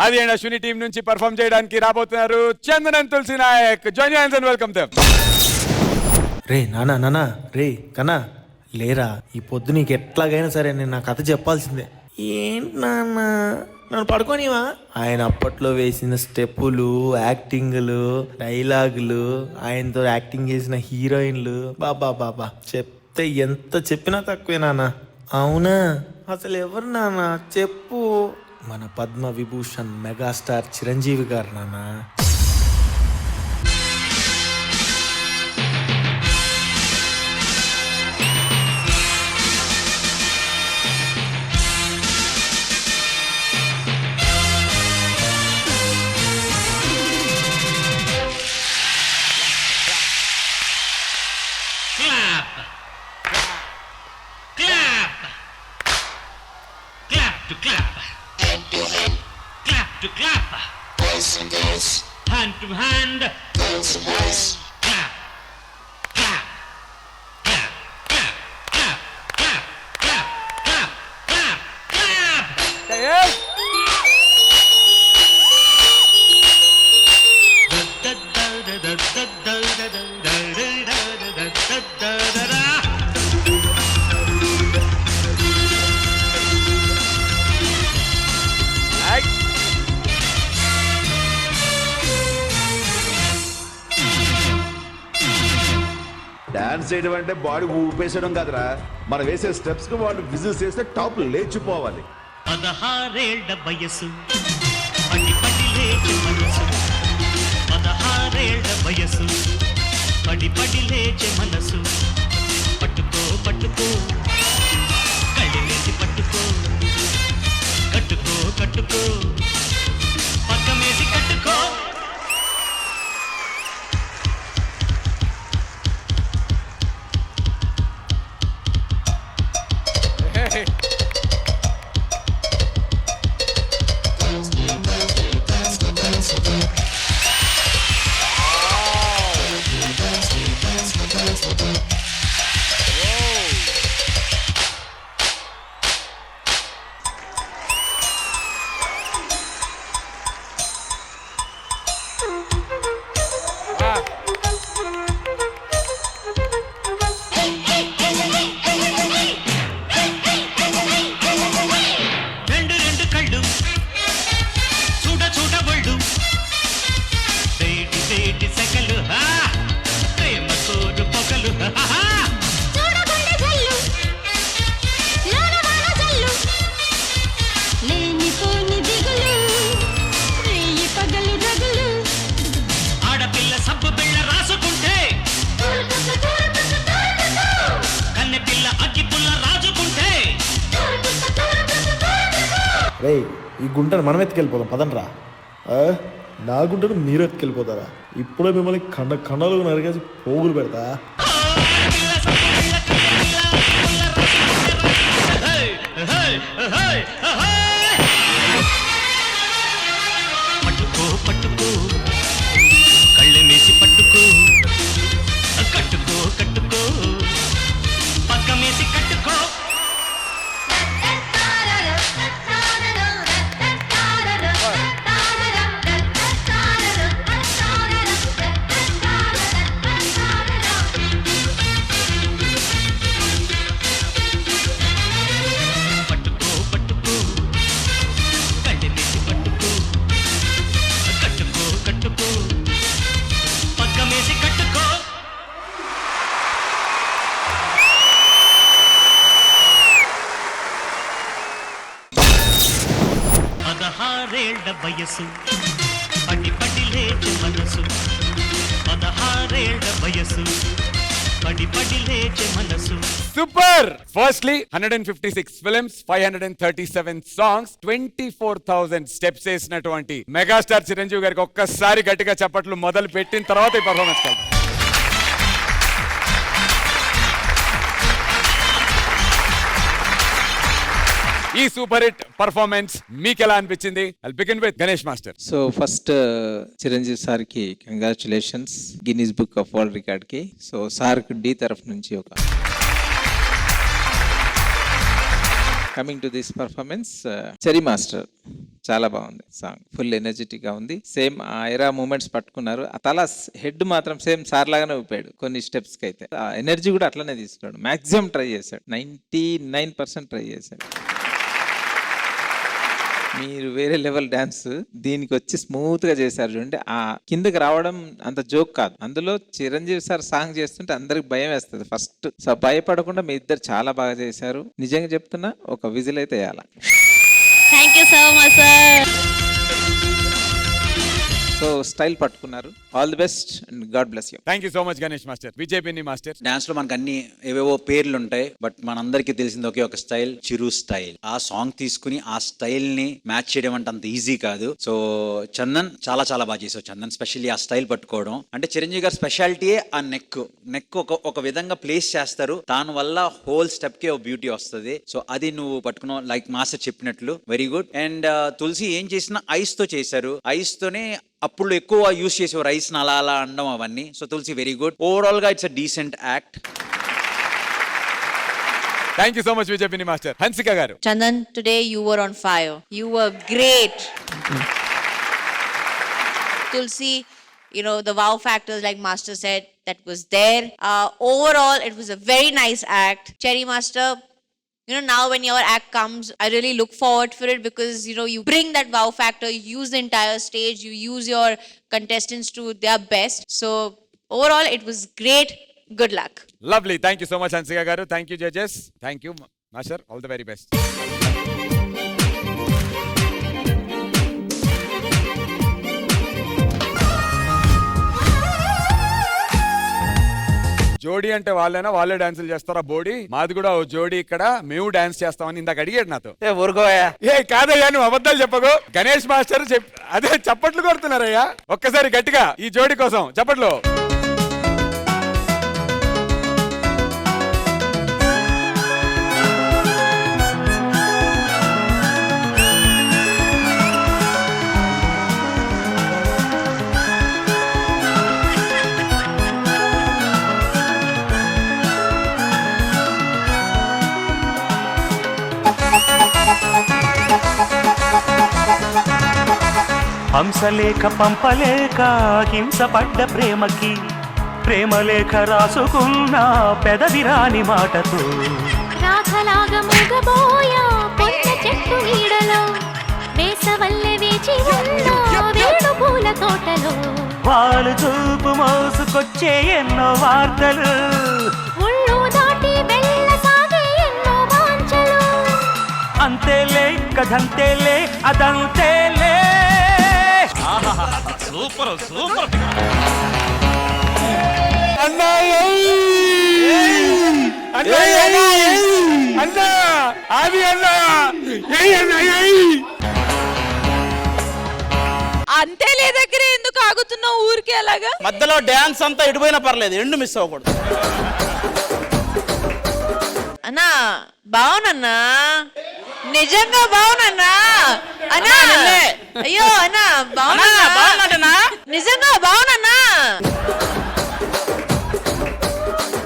ఆది and Ashwini team నుంచి perform చేయడానికి రాబోతున్నారు Chandan and Tulasi Nayak. Join your hands and welcome them. రే నానా రే కన్నా లేరా, ఈ పొద్దు నీకు ఎట్లాగైనా సరే నేను నా కథ చెప్పాల్సిందే. ఏంటి నాన్న నన్ను పడుకోనివా? ఆయన అప్పట్లో వేసిన స్టెప్పులు, యాక్టింగ్లు, డైలాగులు, ఆయనతో యాక్టింగ్ చేసిన హీరోయిన్లు, బాబా చెప్తే ఎంత చెప్పినా తక్కువే నాన్న. అవునా, అసలు ఎవరు నాన్న చెప్పు? మన పద్మ విభూషణ్ మెగాస్టార్ చిరంజీవి గారు నాన్న. To clap, boys and girls, hand to hand, girls and boys, clap, clap, clap, clap, clap, clap, clap, clap, clap, clap. Dance చేయడం అంటే బాడీ ఊపేసడం కాదురా, మనం వేసే స్టెప్స్ కు వాళ్ళు విజిల్స్ చేస్తే టాప్ లేచిపోవాలి. 16 ఏళ్ల వయసు, పడి పడి లేచే మనసు. 16 ఏళ్ల వయసు, పడి పడి లేచే మనసు. పట్టుకో పట్టుకో, కళ్ళి వేసి పట్టుకో, కట్టుకో కట్టుకో, పక్కమేసి కట్టుకో. రే ఈ గుంటను మనం ఎత్తుకెళ్ళిపోదాం పదండ్రా. నా గుంటను మీరు ఎత్తుకెళ్ళిపోతారా? ఇప్పుడే మిమ్మల్ని ఖండాలు నరికేసి పోగులు పెడతా. పట్టుకో పట్టుకో, కళ్ళె మేసి పట్టుకో, కట్టుకో కట్టుకో, పక్కమేసి కట్టుకో. వయసు, పడి పడి లేచే మనసు. 16 ఏళ్ల వయసు, పడి పడి లేచే మనసు. Super. Firstly 156 films, 537 songs, 24,000 steps వేసినటువంటి మెగాస్టార్ చిరంజీవి గారికి ఒక్కసారి గట్టిగా చప్పట్లు మొదలు పెట్టిన తర్వాత ఈ పర్ఫార్మెన్స్ కలుగుతాం. ఈ సూపర్ హిట్ పర్ఫార్మెన్స్ మీకు ఎలా అనిపించింది? I'll begin with Ganesh master. So first Chiranjeevi sir కి congratulations Guinness book of world record కి. సో సార్ కి డి తరఫు నుంచి ఒక కమింగ్ టు దిస్ పర్ఫార్మెన్స్ చెరీ మాస్టర్ చాలా బాగుంది సాంగ్, ఫుల్ ఎనర్జెటిక్ గా ఉంది. సేమ్ ఆ ఐరా మూమెంట్స్ పట్టుకున్నారు. ఆ తల హెడ్ మాత్రం సేమ్ సార్ లాగానే ఊపాడు కొన్ని స్టెప్స్ కి అయితే. ఆ ఎనర్జీ కూడా అట్లనే తీసుకున్నాడు. మాక్సిమం ట్రై చేశాడు, 99% ట్రై చేశాడు. మీరు వేరే లెవెల్ డాన్స్ దీనికి వచ్చి స్మూత్ గా చేశారు చూడండి. ఆ కిందకి రావడం అంత జోక్ కాదు. అందులో చిరంజీవి సార్ సాంగ్ చేస్తుంటే అందరికి భయం వేస్తుంది ఫస్ట్. సో భయపడకుండా మీ ఇద్దరు చాలా బాగా చేశారు. నిజంగా చెప్తున్నా, ఒక విజిల్ అయితే వేయాల. Thank you so much, sir. So style పట్టుకున్నారు. All the best and God bless you. Thank you so much Ganesh master. Vijay master. Dance లో మనకు అన్ని ఏవేవో పేర్లు ఉంటాయి, బట్ మనందరికీ తెలిసింది ఒకే ఒక స్టైల్, చిరు స్టైల్. ఆ సాంగ్ తీసుకుని ఆ స్టైల్ ని మ్యాచ్ చేయడం అంటే అంత ఈజీ కాదు. సో చందన్ చాలా చాలా బాగా చేసావు చందన్, స్పెషల్లీ ఆ స్టైల్ పట్టుకోవడం. అంటే చిరంజీవి గారి స్పెషాలిటీయే ఆ నెక్ ఒక విధంగా ప్లేస్ చేస్తారు, దాని వల్ల హోల్ స్టెప్ కి ఒక బ్యూటీ వస్తుంది. సో అది నువ్వు పట్టుకున్నావు, లైక్ మాస్టర్ చెప్పినట్లు వెరీ గుడ్. అండ్ తులసి ఏం చేసినా ఐస్ తో చేశారు. ఐస్ తోనే అప్పుడు ఎక్కువ యూస్ చేసేవారు, రైస్ అలా అలా అనడం అవన్నీ. సో తులసి వెరీ గుడ్. ఓవరాల్ గా it's a decent act. Thank you so much Vijay master. Hansika గారు. Chandan, today you were on fire. You were great. Tulsi, you know, the wow factors, like Master said, that was there. Overall, it was a very nice act. Cherry Master, you know, now when your act comes, I really look forward for it because, you know, you bring that wow factor, you use the entire stage, you use your contestants to their best. So overall, it was great. Good luck. Lovely. Thank you so much, Hansika garu. Thank you, judges. Thank you, Master. All the very best. జోడీ అంటే వాళ్ళే డాన్సులు చేస్తారా? Body మాది కూడా ఓ జోడీ, ఇక్కడ మేము డాన్స్ చేస్తామని ఇందాక అడిగాడు నాతో. ఊరుకోయా. కాదయ్యా, నువ్వు అబద్ధాలు చెప్పకు. గణేష్ మాస్టర్ అదే చప్పట్లు కొడుతున్నారయ్యా. ఒక్కసారి గట్టిగా ఈ జోడీ కోసం చప్పట్లు. హంసలేఖ పంపలేక హింసపడ్డ ప్రేమకి ప్రేమలేఖ రాసుకున్న పెదవిరాని మాటతో రాఖలాగా మూగబోయా పొన్న చెట్టు నీడలో వేసవల్లె వేచి ఉన్న వేణుపూల తోటలో వాళ్ళు చూపు మోసుకొచ్చే ఎన్నో వార్తలు ఒళ్ళు దాటి వెళ్ళసాగే ఎన్నో వాంఛలు అంతేలే కథంతేలే అదంతేలే. Super super. అంతే లే దగ్గర ఎందుకు ఆగుతున్నావు ఊరికి అలాగా? మధ్యలో డాన్స్ అంతా ఎడిపోయినా పర్లేదు, ఎండు మిస్ అవ్వకూడదు. అన్నా బావునన్నా, నిజంగా బావునన్నా. అన్నా అయ్యో అన్నా బావునా, నిజంగా బావునన్నా.